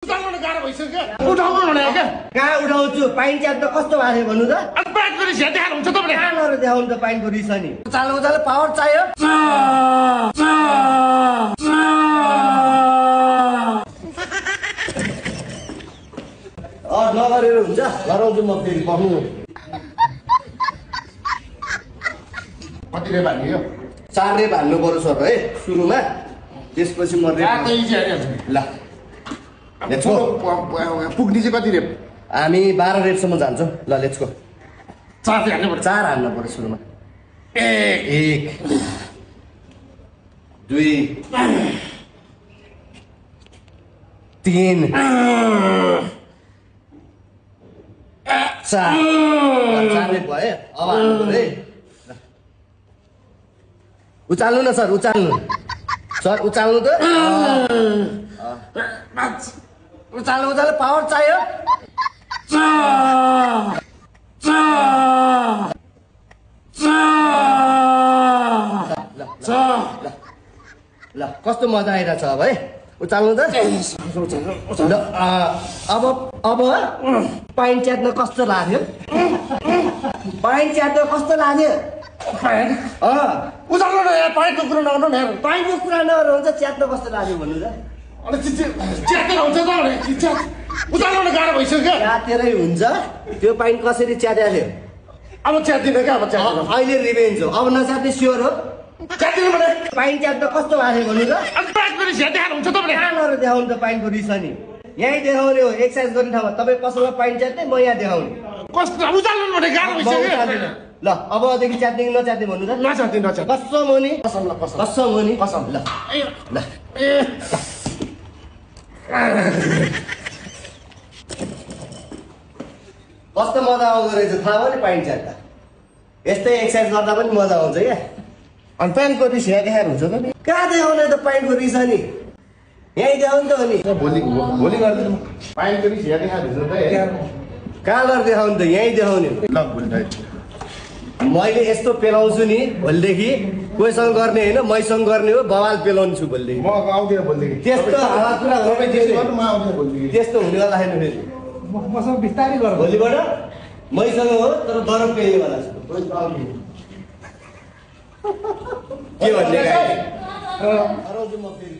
गाह्रो भइसक्यो उठाउनु भनेको क्या कहाँ उठाउँछु पाइन च्याप त कस्तो भएको थियो भन्नु त अनि पाइट गरी झ्या देखाएर हुन्छ तपाईँले कहाँबाट देखाउनु त पाइनको रिस नि उचाल्नु उचाल्नु पावर चाहियो नगरेर हुन्छ गराउँछु म फेरि बस्नु कति रेप हाल्ने यो 4 रेप हाल्नु पर्यो सर है सुरुमा त्यसपछि म ल पुग्ने चाहिँ कति रेप हामी 12 रेपसम्म जान्छौँ ल लेट्स गो 4 हाल्नु पर्छ 4 हाल्नु पर्यो सुरुमा 1 2 3 4 रेप भयो अब हाल्नु पर्यो है उचाल्नु न सर उचाल्नु उचाल्नु त उचाल्नु उचाल्नु पावर चाहियो ल कस्तो मजा आइरहेछ अब है उचाल्नु त ल अब पाइन च्यात्न कस्तो लाग्यो पाइन च्यात्न कस्तो लाग्यो उचाल्नु न यार पाइटको कुरा नगर्नु न यार पाइनको कुरा नगर्नु हुन्छ च्यात्न कस्तो लाग्यो भन्नु त अनि च्यातेर हुन्छ त उचाल्नु न गाह्रो भइसक्यो च्यातेरै हुन्छ त्यो पाइन कसरी च्यातेको थियो अब च्यातिँदैन क्या अब च्यातिँदैन अहिले रिभेन्ज हो अब नच्यात्ने स्योर हो च्यातिनु भने पाइन च्यात्न कस्तो भएको थियो भन्नु त अनि पाइट गरी झ्या देखाएर हुन्छ तपाईँले कहाँबाट देखाउनु त पाइनको रिस नि यहीँ देखाउने हो एक्सर्साइज गर्ने ठाउँमा तपाईँ पसलमा पाइन च्यात्ने म यहाँ देखाउने कस्तो उचाल्नु भने गाह्रो भइसक्यो ल अबदेखि च्यात्ने कि नच्यात्ने भन्नु त नच्यात्ने कसम हो नि कसम ल कसम कसम हो नि कसम ल ल कस्तो मजा आउँदो रहेछ थाहा भयो नि पाइन च्यात्दा यस्तै एक्सर्साइज गर्दा पनि मजा आउँछ क्या अनि पाइनको रिस यहाँ देखाएर हुन्छ त नि कहाँ देखाउने त पाइनको रिस नि यहीँ देखाउनु त हो नि भोलि गरिदिनु पाइनको रिस यहाँ देखाएर हुन्छ त कहाँ गरेर देखाउनु त यहीँ देखाउने ल भोलि मैले यस्तो पेलाउँछु नि भोलिदेखि कोहीसँग गर्ने होइन मैसँग गर्ने हो बवाल पेलाउँछु भोलिदेखि म आउँदिनँ भोलिदेखि त्यस्तो हावा कुरा म आउँदिनँ भोलिदेखि त्यस्तो हुनेवाला छैन फेरि मसँग बिस्तारै गर भोलिबाट मैसँग हो तर दरब पेल्नेवाला छु के भन्ने गाई हराउँछु म फेरि